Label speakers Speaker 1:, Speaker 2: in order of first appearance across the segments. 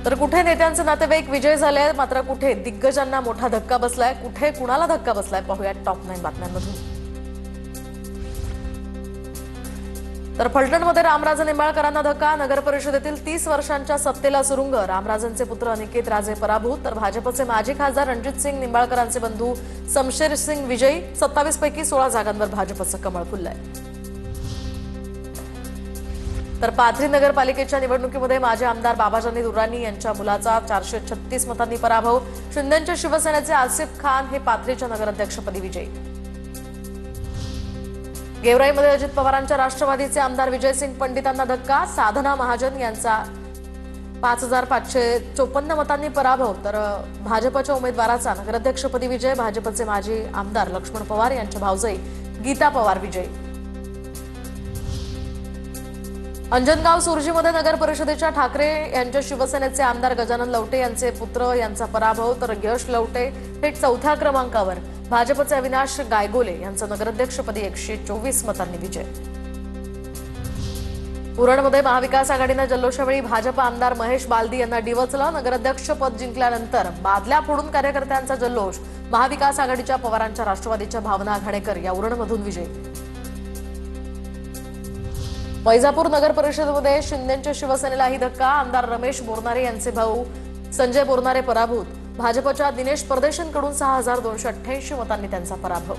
Speaker 1: तर कुठे नेत्यांचे नातेवाईक विजय झाले, मात्र कुठे दिग्गजांना मोठा धक्का बसलाय, कुठे कुणाला धक्का बसलाय पाहूया टॉप 9 बातम्यांमधून। तर फलटणमध्ये रामराजे निंबाळकरांना धक्का, नगर परिषदेतील 30 वर्षांच्या सत्तेला सुरुंग, रामराजेंचे पुत्र अनिकेत राजे पराभूत, तर भाजपचे माजी खासदार रणजित सिंग निंबाळकरांचे बंधू शमशेर सिंग विजयी, 27 पैकी 16 जागांवर भाजपचं कमळ फुललंय। तर पाथरी नगरपालिकेच्या निवडणुकीमध्ये माजी आमदार बाबाजानी दुर्राणी यांच्या मुलाचा 436 मतांनी पराभव, शिंदेच्या शिवसेनेचे आसिफ खान हे पाथरीच्या नगराध्यक्षपदी विजयी। गेवराईमध्ये अजित पवारांच्या राष्ट्रवादीचे आमदार विजयसिंग पंडितांना धक्का, साधना महाजन यांचा 5554 मतांनी पराभव, तर भाजपच्या उमेदवाराचा नगराध्यक्षपदी विजय, भाजपचे माजी आमदार लक्ष्मण पवार यांच्या भावजई गीता पवार विजयी। अंजनगाव सुरजीमध्ये नगर परिषदेच्या ठाकरे यांच्या शिवसेनेचे आमदार गजानन लवटे यांचे पुत्र यांचा पराभव, तर यश लवटे हे 4थ्या क्रमांकावर, भाजपचे अविनाश गायगोले यांचा नगराध्यक्षपदी 124 मतांनी विजय। उरणमध्ये महाविकास आघाडीनं जल्लोषावेळी भाजप आमदार महेश बालदी यांना डिवचलं, नगराध्यक्षपद जिंकल्यानंतर बादल्या फोडून कार्यकर्त्यांचा जल्लोष, महाविकास आघाडीच्या पवारांच्या राष्ट्रवादीच्या भावना घाणेकर या उरणमधून विजयी। वैजापूर नगर परिषदेमध्ये शिंदेच्या शिवसेनेलाही धक्का, आमदार रमेश बोरनारे यांचे भाऊ संजय बोरनारे पराभूत, भाजपच्या दिनेश परदेशींकडून 6288 मतांनी त्यांचा पराभव।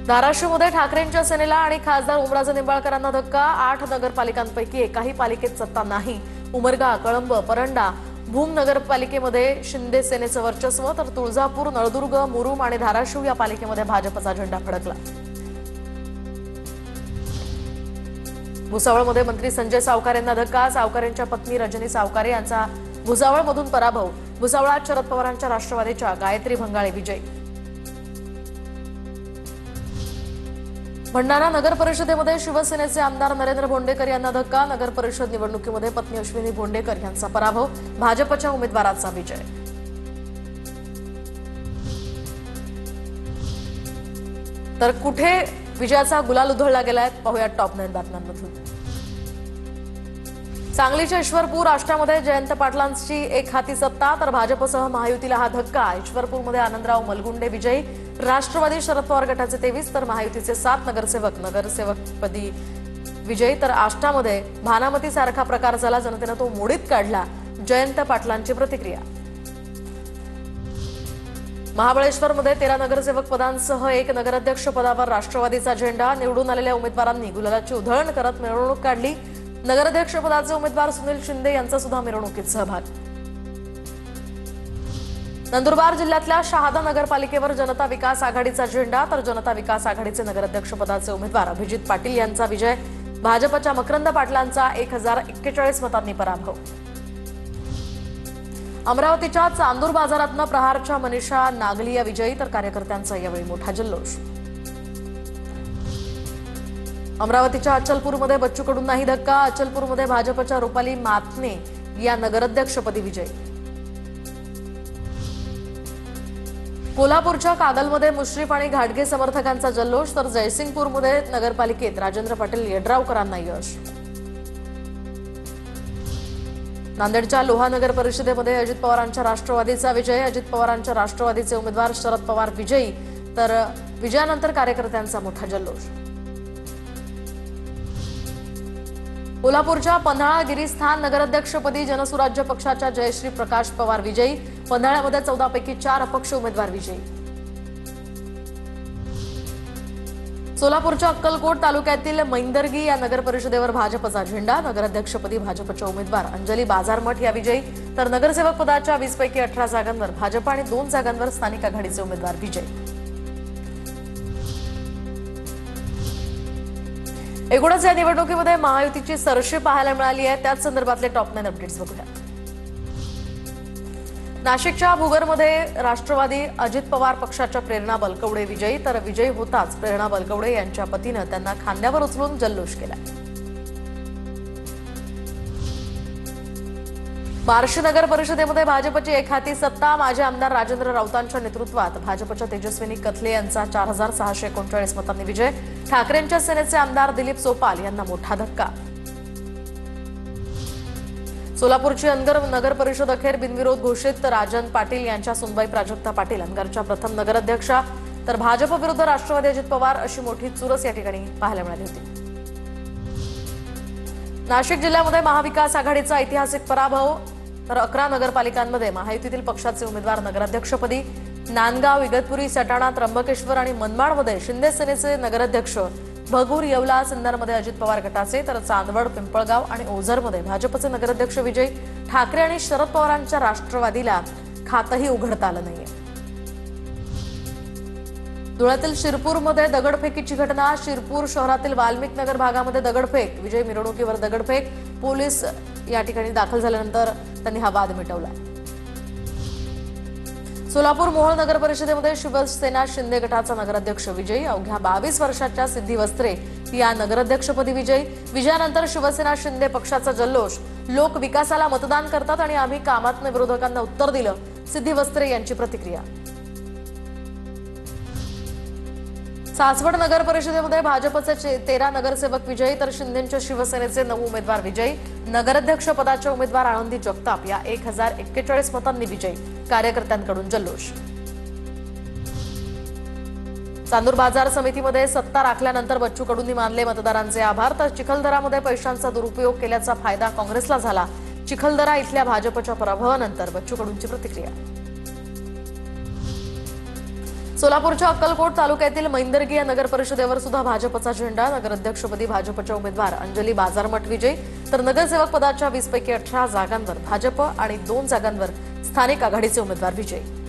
Speaker 1: धाराशिवमध्ये ठाकरेंच्या सेनेला आणि खासदार ओमराजे निंबाळकरांना धक्का, 8 नगरपालिकांपैकी एकाही पालिकेत सत्ता नाही, उमरगा, कळंब, परंडा, भूम नगरपालिकेमध्ये शिंदे सेनेचं वर्चस्व, तर तुळजापूर, नळदुर्ग, मुरुम आणि धाराशिव या पालिकेमध्ये भाजपचा झेंडा फडकला। भुसावळमध्ये मंत्री संजय सावकार यांना धक्का, सावकारेंच्या पत्नी रजनी सावकारे यांचा भुसावळमधून पराभव, भुसावळात शरद पवारांच्या राष्ट्रवादीच्या गायत्री भंगाळे विजयी। भंडारा नगर परिषदेमध्ये शिवसेनेचे आमदार नरेंद्र भोंडेकर यांना धक्का, नगर परिषद निवडणुकीमध्ये पत्नी अश्विनी भोंडेकर यांचा पराभव, भाजपच्या उमेदवाराचा विजय। तर कुठे विजयाचा गुलाल उधळला गेलाय पाहूया टॉप 9 बातम्यांमधून। सांगलीच्या ईश्वरपूर आष्टामध्ये जयंत पाटलांची एक हाती सत्ता, तर भाजपसह महायुतीला हा धक्का, ईश्वरपूरमध्ये आनंदराव मलगुंडे विजयी, राष्ट्रवादी शरद पवार गटाचे 23 तर महायुतीचे 7 नगरसेवकपदी विजयी, तर आष्टामध्ये भानामती सारखा प्रकार झाला, जनतेनं तो मोडीत काढला, जयंत पाटलांची प्रतिक्रिया। महाबळेश्वरमध्ये 13 नगरसेवक पदांसह 1 नगराध्यक्ष पदावर राष्ट्रवादीचा झेंडा, निवडून आलेल्या उमेदवारांनी गुलालाची उधळण करत मिरवणूक काढली, नगराध्यक्ष पदाचे उमेदवार सुनील शिंदे यांचा सुद्धा मिरवणुकीत सहभाग। नंदुरबार जिल्ह्यातल्या शहादा नगरपालिकेवर जनता विकास आघाडीचा झेंडा, तर जनता विकास आघाडीचे नगराध्यक्ष पदाचे उमेदवार अभिजित पाटील यांचा विजय, भाजपच्या मकरंद पाटलांचा 1041 मतांनी पराभव। अमरावतीच्या चांदूर बाजारातनं प्रहारच्या मनीषा नागलिया विजयी, तर कार्यकर्त्यांचा यावेळी मोठा जल्लोष। अमरावतीच्या अचलपूरमध्ये बच्चू कडूंनाही धक्का, अचलपूरमध्ये भाजपच्या रुपाली मातने या नगराध्यक्षपदी विजयी। कोल्हापूरच्या कागलमध्ये मुश्रीफ आणि घाटगे समर्थकांचा जल्लोष, तर जयसिंगपूरमध्ये नगरपालिकेत राजेंद्र पाटील यड्रावकरांना यश। नांदेडच्या लोहा नगर परिषदेमध्ये अजित पवारांच्या राष्ट्रवादीचा विजय, अजित पवारांच्या राष्ट्रवादीचे उमेदवार शरद पवार विजयी, तर विजयानंतर कार्यकर्त्यांचा मोठा जल्लोष। कोल्हापूरच्या पन्हाळा गिरीस्थान नगराध्यक्षपदी जनसुराज्य पक्षाच्या जयश्री प्रकाश पवार विजयी, पन्हाळ्यामध्ये 14 पैकी 4 अपक्ष उमेदवार विजयी। सोलापूरच्या अक्कलकोट तालुक्यातील मैंदर्गी या नगर परिषदेवर भाजपचा झेंडा, नगराध्यक्षपदी भाजपच्या उमेदवार अंजली बाजारमठ या विजयी, तर नगरसेवक पदाच्या 20 पैकी 18 जागांवर भाजप आणि 2 जागांवर स्थानिक आघाडीचे उमेदवार विजयी। एकूणच या निवडणुकीमध्ये महायुतीची सरशी पाहायला मिळाली आहे, त्याच संदर्भातले टॉप 9 अपडेट्स बघूया। नाशिकच्या भुगरमध्ये राष्ट्रवादी अजित पवार पक्षाच्या प्रेरणा बलकवडे विजयी, तर विजयी होताच प्रेरणा बलकवडे यांच्या पतीनं त्यांना खांद्यावर उचलून जल्लोष केला। बार्शी नगर परिषदेमध्ये भाजपची एक हाती सत्ता, माजी आमदार राजेंद्र राऊतांच्या नेतृत्वात भाजपच्या तेजस्विनी कथले यांचा 4639 मतांनी विजय, ठाकरेंच्या सेनेचे आमदार दिलीप सोपाल यांना मोठा धक्का। सोलापूरची अनगर नगर परिषद अखेर बिनविरोध घोषित. राजन पाटील यांच्या सुनबाई प्राजक्ता पाटील अनगरच्या प्रथम नगराध्यक्षा, तर भाजप विरुद्ध राष्ट्रवादी अजित पवार अशी मोठी चुरस या ठिकाणी पाहायला मिळाली होती. नाशिक जिल्ह्यामध्ये महाविकास आघाडीचा ऐतिहासिक पराभव, तर 11 नगरपालिकांमध्ये महायुतीतील पक्षाचे उमेदवार नगराध्यक्षपदी. नांदगाव, इगतपुरी, सटाणा, त्र्यंबकेश्वर आणि मनमाडमध्ये शिंदे सेनेचे नगराध्यक्ष. भगूर, येवला, सिन्नरमध्ये अजित पवार गटाचे, तर चांदवड, पिंपळगाव आणि ओझरमध्ये भाजपचे नगराध्यक्ष विजयी. ठाकरे आणि शरद पवारांच्या राष्ट्रवादीला खातही उघडता आलं नाहीये. धुळ्यातील शिरपूरमध्ये दगडफेकीची घटना. शिरपूर शहरातील वाल्मिक नगर भागामध्ये दगडफेक. विजय मिरवणुकीवर दगडफेक. पोलीस या ठिकाणी दाखल झाल्यानंतर त्यांनी हा वाद मिटवला. सोलापूर मोहोळ नगर परिषदेमध्ये शिवसेना शिंदे गटाचा नगराध्यक्ष विजयी. अवघ्या 22 वर्षाच्या सिद्धी वस्त्रे या नगराध्यक्षपदी विजयी. विजयानंतर शिवसेना शिंदे पक्षाचा जल्लोष. लोक विकासाला मतदान करतात आणि आम्ही कामातनं विरोधकांना उत्तर दिलं. सिद्धी वस्त्रे यांची प्रतिक्रिया. सासवड नगर परिषदेमध्ये भाजपचे 13 नगरसेवक विजयी, तर शिंदेच्या शिवसेनेचे 9 उमेदवार विजयी. नगराध्यक्ष पदाचे उमेदवार आनंदी जगताप या 1041 मतांनी विजयी. कार्यकर्त्यांकडून जल्लोष. चांदूर बाजार समितीमध्ये सत्ता राखल्यानंतर बच्चू कडूंनी मानले मतदारांचे आभार, तर चिखलदरामध्ये पैशांचा दुरुपयोग केल्याचा फायदा काँग्रेसला झाला. चिखलदरा इथल्या भाजपच्या पराभवानंतर बच्चू कडूंची प्रतिक्रिया. सोलापूरच्या अक्कलकोट तालुक्यातील मैंदर्गी या नगर परिषदेवर सुद्धा भाजपचा झेंडा. नगराध्यक्षपदी भाजपच्या उमेदवार अंजली बाजारमठ विजयी, तर नगरसेवक पदाच्या 20 पैकी 18 जागांवर भाजप आणि 2 जागांवर स्थानिक आघाडीचे उमेदवार विजयी.